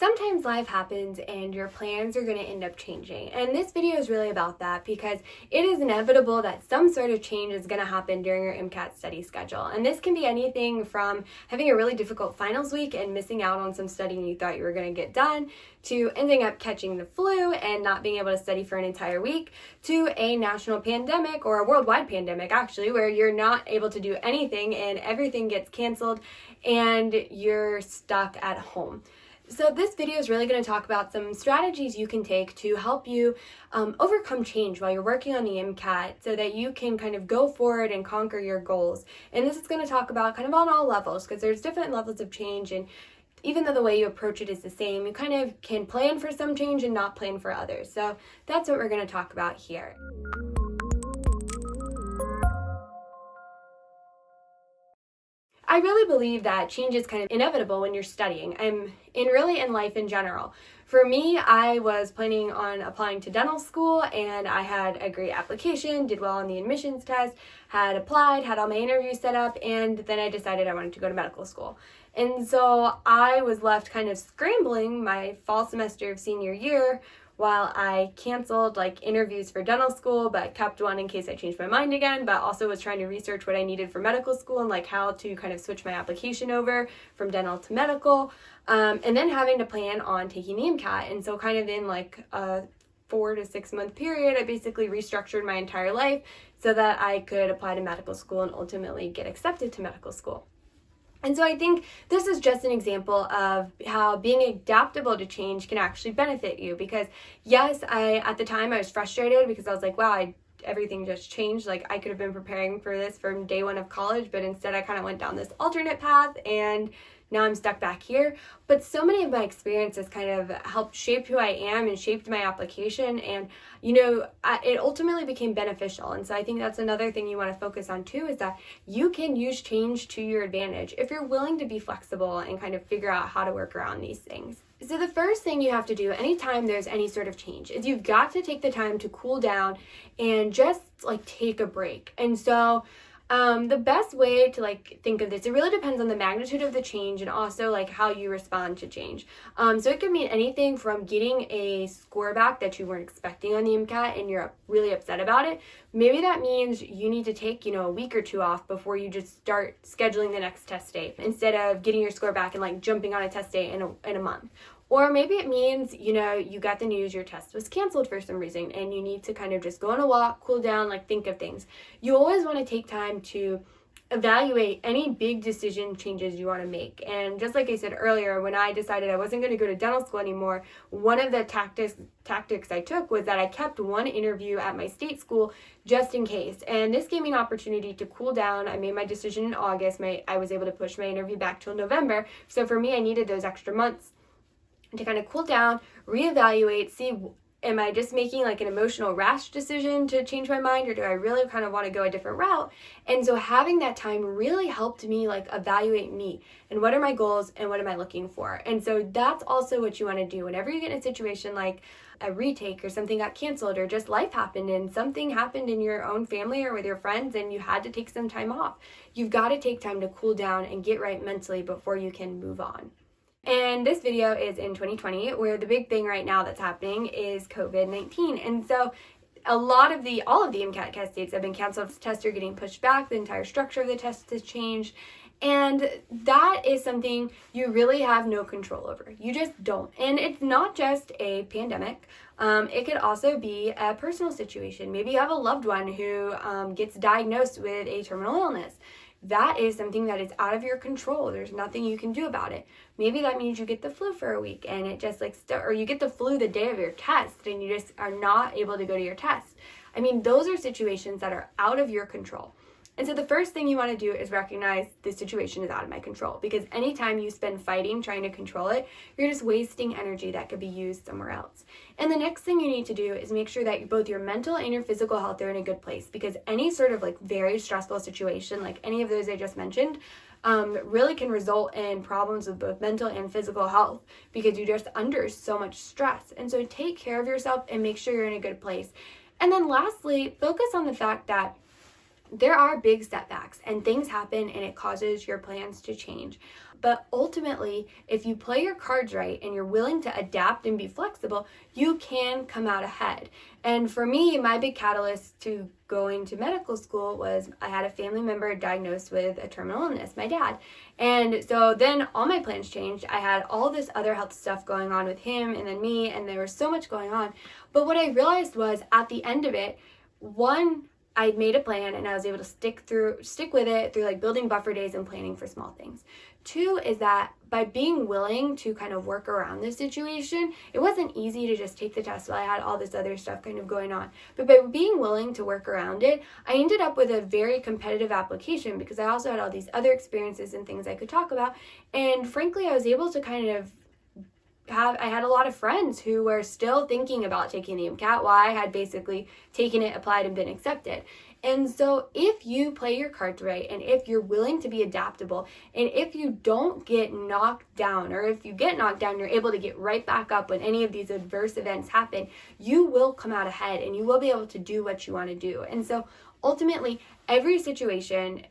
Sometimes life happens and your plans are going to end up changing. And this video is really about that because it is inevitable that some sort of change is going to happen during your MCAT study schedule. And this can be anything from having a really difficult finals week and missing out on some studying you thought you were going to get done, to ending up catching the flu and not being able to study for an entire week, to a national pandemic or a worldwide pandemic actually, where you're not able to do anything and everything gets canceled and you're stuck at home. So this video is really going to talk about some strategies you can take to help you overcome change while you're working on the MCAT so that you can kind of go forward and conquer your goals. And this is going to talk about kind of on all levels because there's different levels of change, and even though the way you approach it is the same, you kind of can plan for some change and not plan for others. So that's what we're going to talk about here. I really believe that change is kind of inevitable when you're studying and in life in general. For me, I was planning on applying to dental school and I had a great application, did well on the admissions test, had applied, had all my interviews set up, and then I decided I wanted to go to medical school. And so I was left kind of scrambling my fall semester of senior year while I canceled interviews for dental school, but kept one in case I changed my mind again, but also was trying to research what I needed for medical school and how to kind of switch my application over from dental to medical, and then having to plan on taking the MCAT. And so kind of in a 4 to 6 month period, I basically restructured my entire life so that I could apply to medical school and ultimately get accepted to medical school. And so I think this is just an example of how being adaptable to change can actually benefit you, because yes, at the time I was frustrated because I was like, wow, everything just changed. I could have been preparing for this from day one of college, but instead I kind of went down this alternate path and now I'm stuck back here. But so many of my experiences kind of helped shape who I am and shaped my application. And, it ultimately became beneficial. And so I think that's another thing you want to focus on too, is that you can use change to your advantage if you're willing to be flexible and kind of figure out how to work around these things. So the first thing you have to do anytime there's any sort of change is you've got to take the time to cool down and just take a break. And so the best way to think of this, it really depends on the magnitude of the change and also how you respond to change. So it could mean anything from getting a score back that you weren't expecting on the MCAT and you're really upset about it. Maybe that means you need to take, a week or two off before you just start scheduling the next test date instead of getting your score back and jumping on a test date in a month. Or maybe it means, you got the news your test was canceled for some reason and you need to kind of just go on a walk, cool down, think of things. You always want to take time to evaluate any big decision changes you want to make. And just like I said earlier, when I decided I wasn't going to go to dental school anymore, one of the tactics I took was that I kept one interview at my state school just in case. And this gave me an opportunity to cool down. I made my decision in August. I was able to push my interview back till November. So for me, I needed those extra months to kind of cool down, reevaluate, see, am I just making an emotional rash decision to change my mind, or do I really kind of want to go a different route? And so having that time really helped me evaluate me and what are my goals and what am I looking for. And so that's also what you want to do whenever you get in a situation like a retake or something got canceled or just life happened and something happened in your own family or with your friends and you had to take some time off. You've got to take time to cool down and get right mentally before you can move on. And this video is in 2020, where the big thing right now that's happening is COVID-19. And so all of the MCAT test dates have been canceled. Tests are getting pushed back. The entire structure of the test has changed. And that is something you really have no control over. You just don't. And it's not just a pandemic. It could also be a personal situation. Maybe you have a loved one who gets diagnosed with a terminal illness. That is something that is out of your control. There's nothing you can do about it. Maybe that means you get the flu for a week and it just or you get the flu the day of your test and you just are not able to go to your test. I mean, those are situations that are out of your control. And so the first thing you want to do is recognize this situation is out of my control, because anytime you spend fighting trying to control it, you're just wasting energy that could be used somewhere else. And the next thing you need to do is make sure that both your mental and your physical health are in a good place, because any sort of very stressful situation, like any of those I just mentioned, really can result in problems with both mental and physical health because you're just under so much stress. And so take care of yourself and make sure you're in a good place. And then lastly, focus on the fact that there are big setbacks and things happen and it causes your plans to change. But ultimately, if you play your cards right and you're willing to adapt and be flexible, you can come out ahead. And for me, my big catalyst to going to medical school was I had a family member diagnosed with a terminal illness, my dad. And so then all my plans changed. I had all this other health stuff going on with him and then me, and there was so much going on. But what I realized was at the end of it, one, I made a plan and I was able to stick with it through like building buffer days and planning for small things. Two is that by being willing to kind of work around this situation, it wasn't easy to just take the test while I had all this other stuff kind of going on. But by being willing to work around it, I ended up with a very competitive application because I also had all these other experiences and things I could talk about. And frankly, I was able to kind of I had a lot of friends who were still thinking about taking the MCAT while I had basically taken it, applied, and been accepted. And so if you play your cards right, and if you're willing to be adaptable, and if you don't get knocked down, or if you get knocked down, you're able to get right back up when any of these adverse events happen, you will come out ahead and you will be able to do what you want to do. And so ultimately, every situation,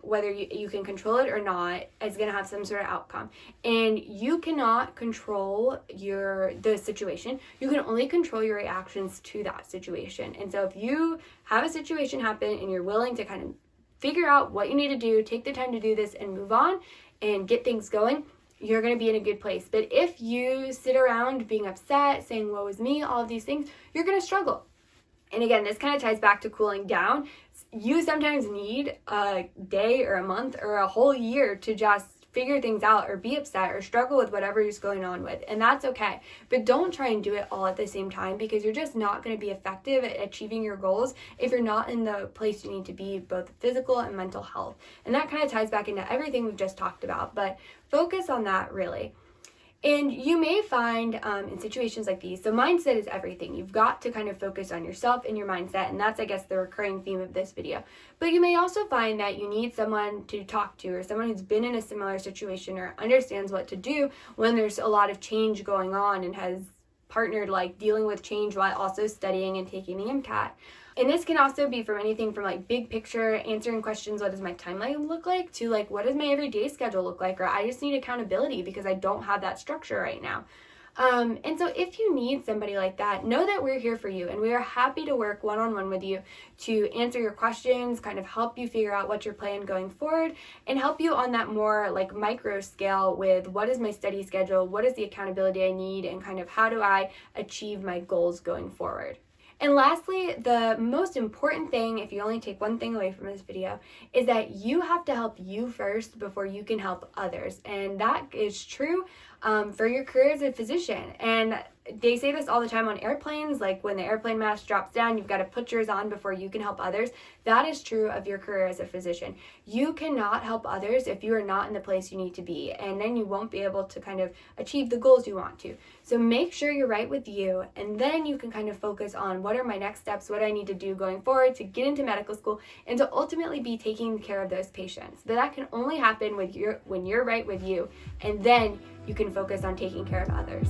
whether you can control it or not, is going to have some sort of outcome. And you cannot control the situation. You can only control your reactions to that situation. And so if you have a situation happen and you're willing to kind of figure out what you need to do, take the time to do this and move on and get things going, you're going to be in a good place. But if you sit around being upset, saying, woe is me, all of these things, you're going to struggle. And again, this kind of ties back to cooling down. You sometimes need a day or a month or a whole year to just figure things out or be upset or struggle with whatever is going on with. And that's okay. But don't try and do it all at the same time because you're just not going to be effective at achieving your goals if you're not in the place you need to be, both physical and mental health. And that kind of ties back into everything we've just talked about. But focus on that really. And you may find in situations like these, so mindset is everything. You've got to kind of focus on yourself and your mindset, and that's, I guess, the recurring theme of this video. But you may also find that you need someone to talk to or someone who's been in a similar situation or understands what to do when there's a lot of change going on and has partnered like dealing with change while also studying and taking the MCAT. And this can also be from anything from like big picture, answering questions, what does my timeline look like, to like, what does my everyday schedule look like? Or I just need accountability because I don't have that structure right now. And so if you need somebody like that, know that we're here for you and we are happy to work one-on-one with you to answer your questions, kind of help you figure out what your plan going forward and help you on that more like micro scale with what is my study schedule, what is the accountability I need, and kind of how do I achieve my goals going forward. And lastly, the most important thing, if you only take one thing away from this video, is that you have to help you first before you can help others. And that is true for your career as a physician. And they say this all the time on airplanes, like when the airplane mask drops down, you've got to put yours on before you can help others. That is true of your career as a physician. You cannot help others if you are not in the place you need to be, and then you won't be able to kind of achieve the goals you want to. So make sure you're right with you, and then you can kind of focus on what are my next steps, what I need to do going forward to get into medical school and to ultimately be taking care of those patients. But that can only happen when you're right with you, and then you can focus on taking care of others.